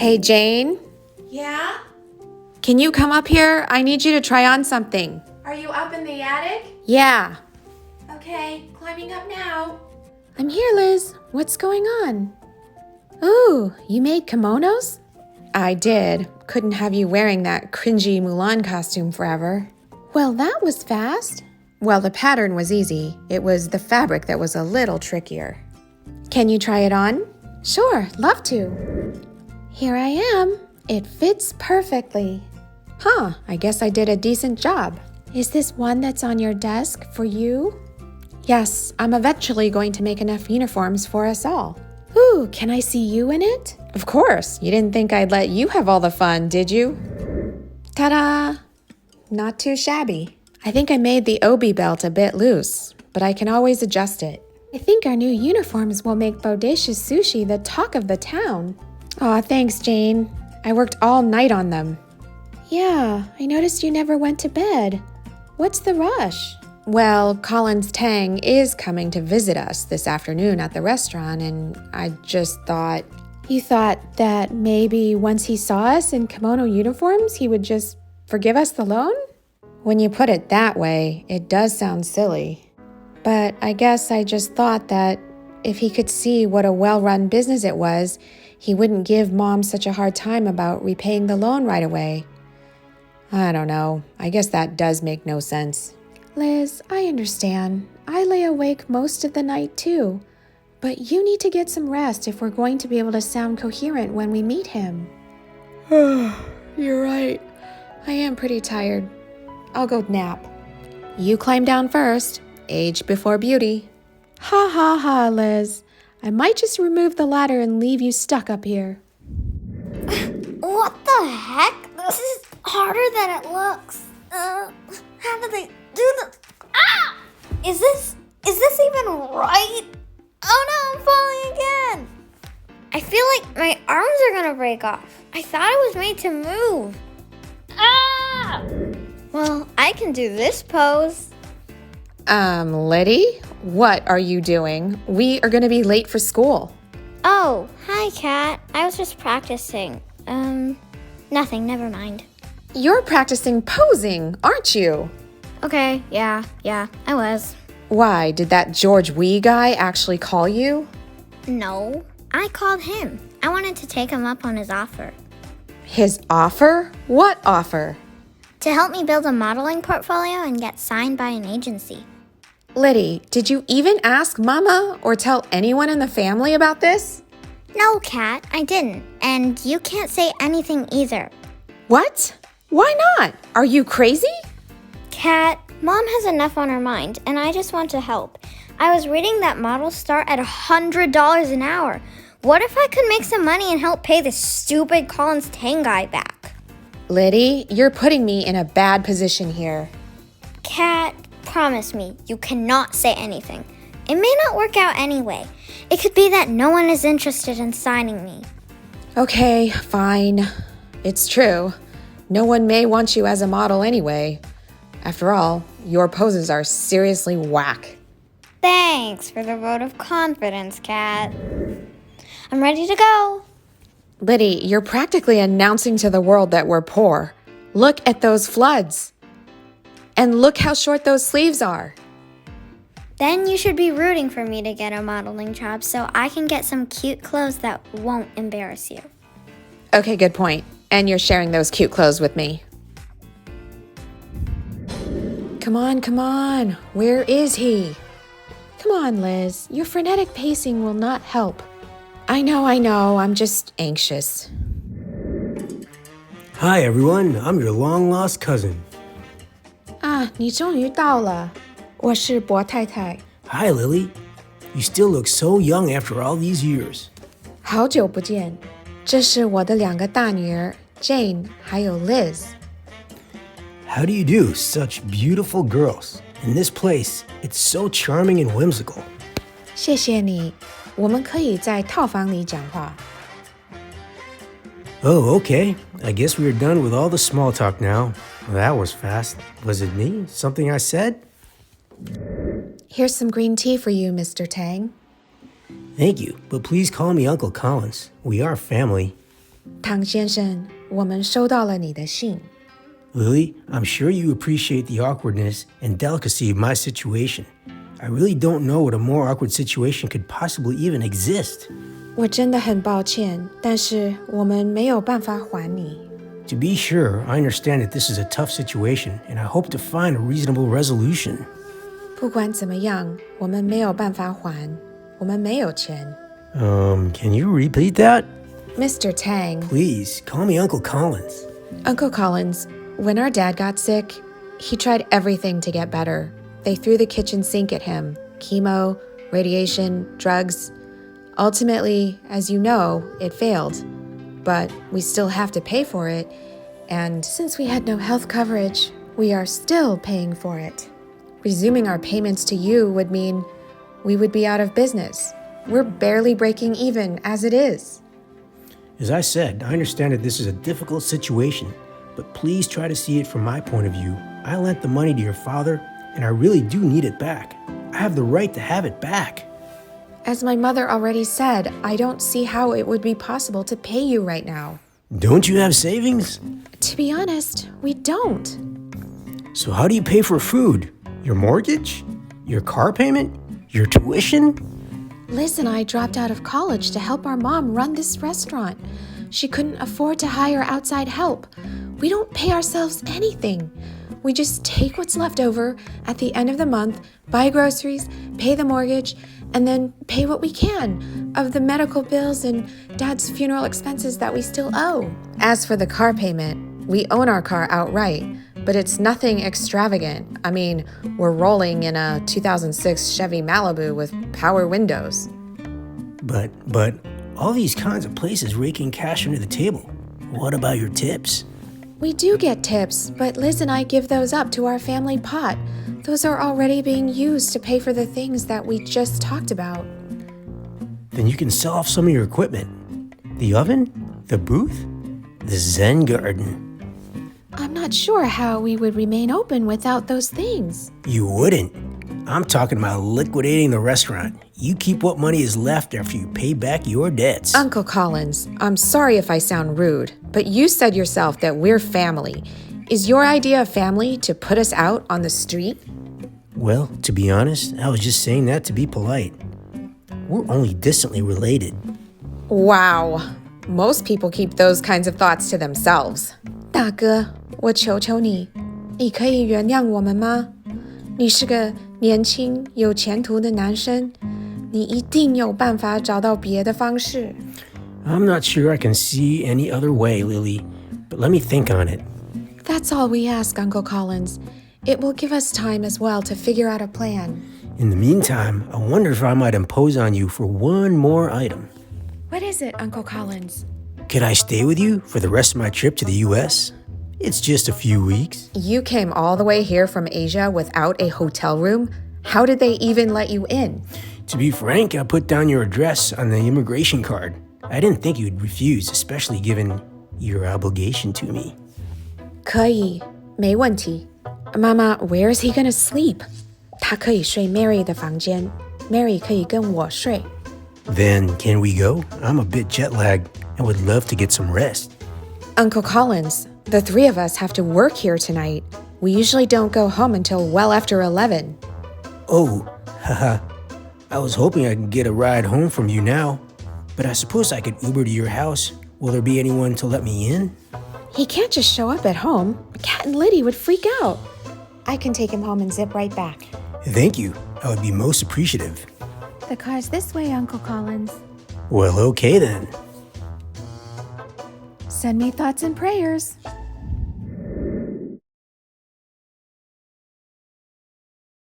Hey, Jane, Yeah? can you come up here? I need you to try on something. Are you up in the attic? Yeah. Okay, climbing up now. I'm here, Liz. What's going on? Ooh, you made kimonos? I did. Couldn't have you wearing that cringy Mulan costume forever. Well, that was fast. Well, the pattern was easy. It was the fabric that was a little trickier. Can you try it on? Sure, love to. Here I am. It fits perfectly. Huh, I guess I did a decent job. Is this one that's on your desk for you? Yes, I'm eventually going to make enough uniforms for us all. Ooh, can I see you in it? Of course. You didn't think I'd let you have all the fun, did you? Ta-da! Not too shabby. I think I made the obi belt a bit loose, but I can always adjust it. I think our new uniforms will make Bodacious Sushi the talk of the town. Aw, thanks, Jane. I worked all night on them. Yeah, I noticed you never went to bed. What's the rush? Well, Collins Tang is coming to visit us this afternoon at the restaurant, and I just thought... You thought that maybe once he saw us in kimono uniforms, he would just forgive us the loan? When you put it that way, it does sound silly. But I guess I just thought that if he could see what a well-run business it was, he wouldn't give Mom such a hard time about repaying the loan right away. I don't know. I guess that does make no sense. Liz, I understand. I lay awake most of the night too. But you need to get some rest if we're going to be able to sound coherent when we meet him. You're right. I am pretty tired. I'll go nap. You climb down first. Age before beauty. Ha ha ha, Liz. I might just remove the ladder and leave you stuck up here. What the heck? This is harder than it looks. How do they do this? Ah! Is this even right? Oh no, I'm falling again. I feel like my arms are gonna break off. I thought it was made to move. Ah! Well, I can do this pose. Letty? What are you doing? We are gonna be late for school. Oh, hi, Kat. I was just practicing. Nothing, never mind. You're practicing posing, aren't you? Okay, yeah, I was. Why, did that George Wee guy actually call you? No, I called him. I wanted to take him up on his offer. His offer? What offer? To help me build a modeling portfolio and get signed by an agency. Liddy, did you even ask Mama or tell anyone in the family about this? No, Kat, I didn't. And you can't say anything either. What? Why not? Are you crazy? Kat, Mom has enough on her mind, and I just want to help. I was reading that models start at $100 an hour. What if I could make some money and help pay this stupid Collins Tang guy back? Liddy, you're putting me in a bad position here. Kat, promise me you cannot say anything. It may not work out anyway. It could be that no one is interested in signing me. Okay, fine. It's true. No one may want you as a model anyway. After all, your poses are seriously whack. Thanks for the vote of confidence, Kat. I'm ready to go. Liddy, you're practically announcing to the world that we're poor. Look at those floods. And look how short those sleeves are. Then you should be rooting for me to get a modeling job so I can get some cute clothes that won't embarrass you. Okay, good point. And you're sharing those cute clothes with me. Come on. Where is he? Come on, Liz. Your frenetic pacing will not help. I know. I'm just anxious. Hi, everyone. I'm your long-lost cousin. 你终于到了。我是薄太太。 Hi, Lily. You still look so young after all these years. 好久不见。这是我的两个大女儿 Jane 还有 Liz。 How do you do, such beautiful girls? In this place, it's so charming and whimsical. 谢谢你。我们可以在套房里讲话。 Oh, okay. I guess we are done with all the small talk now. That was fast. Was it me? Something I said? Here's some green tea for you, Mr. Tang. Thank you, but please call me Uncle Collins. We are family. 唐先生，我们收到了你的信。 Lily, I'm sure you appreciate the awkwardness and delicacy of my situation. I really don't know what a more awkward situation could possibly even exist. 我真的很抱歉，但是我们没有办法还你。 To be sure, I understand that this is a tough situation, and I hope to find a reasonable resolution. 不管怎么样，我们没有办法还，我们没有钱。 Can you repeat that? Mr. Tang, Please, call me Uncle Collins. Uncle Collins, when our dad got sick, he tried everything to get better. They threw the kitchen sink at him, chemo, radiation, drugs. Ultimately, as you know, it failed. But we still have to pay for it, and since we had no health coverage, we are still paying for it. Resuming our payments to you would mean we would be out of business. We're barely breaking even as it is. As I said, I understand that this is a difficult situation, but please try to see it from my point of view. I lent the money to your father, and I really do need it back. I have the right to have it back. As my mother already said, I don't see how it would be possible to pay you right now. Don't you have savings? To be honest, we don't. So how do you pay for food? Your mortgage? Your car payment? Your tuition? Liz and I dropped out of college to help our mom run this restaurant. She couldn't afford to hire outside help. We don't pay ourselves anything. We just take what's left over at the end of the month, buy groceries, pay the mortgage, and then pay what we can of the medical bills and Dad's funeral expenses that we still owe. As for the car payment, we own our car outright, but it's nothing extravagant. I mean, we're rolling in a 2006 Chevy Malibu with power windows. But all these kinds of places rake in cash under the table. What about your tips? We do get tips, but Liz and I give those up to our family pot. Those are already being used to pay for the things that we just talked about. Then you can sell off some of your equipment. The oven? The booth? The Zen garden. I'm not sure how we would remain open without those things. You wouldn't. I'm talking about liquidating the restaurant. You keep what money is left after you pay back your debts. Uncle Collins, I'm sorry if I sound rude, but you said yourself that we're family. Is your idea of family to put us out on the street? Well, to be honest, I was just saying that to be polite. We're only distantly related. Wow. Most people keep those kinds of thoughts to themselves. 大哥，我求求你，你可以原谅我们吗？你是个年轻有前途的男生，你一定有办法找到别的方式。 I'm not sure I can see any other way, Lily, but let me think on it. That's all we ask, Uncle Collins. It will give us time as well to figure out a plan. In the meantime, I wonder if I might impose on you for one more item. What is it, Uncle Collins? Could I stay with you for the rest of my trip to the U.S.? It's just a few weeks. You came all the way here from Asia without a hotel room? How did they even let you in? To be frank, I put down your address on the immigration card. I didn't think you'd refuse, especially given your obligation to me. 可以，没问题。妈妈 where is he gonna sleep? 他可以睡 Mary 的房间 Mary 可以跟我睡 Then, can we go? I'm a bit jet-lagged and would love to get some rest. Uncle Collins, the three of us have to work here tonight. We usually don't go home until well after 11. Oh, haha. I was hoping I could get a ride home from you now, but I suppose I could Uber to your house. Will there be anyone to let me in? He can't just show up at home. Kat and Liddy would freak out. I can take him home and zip right back. Thank you. I would be most appreciative. The car's this way, Uncle Collins. Well, okay then. Send me thoughts and prayers.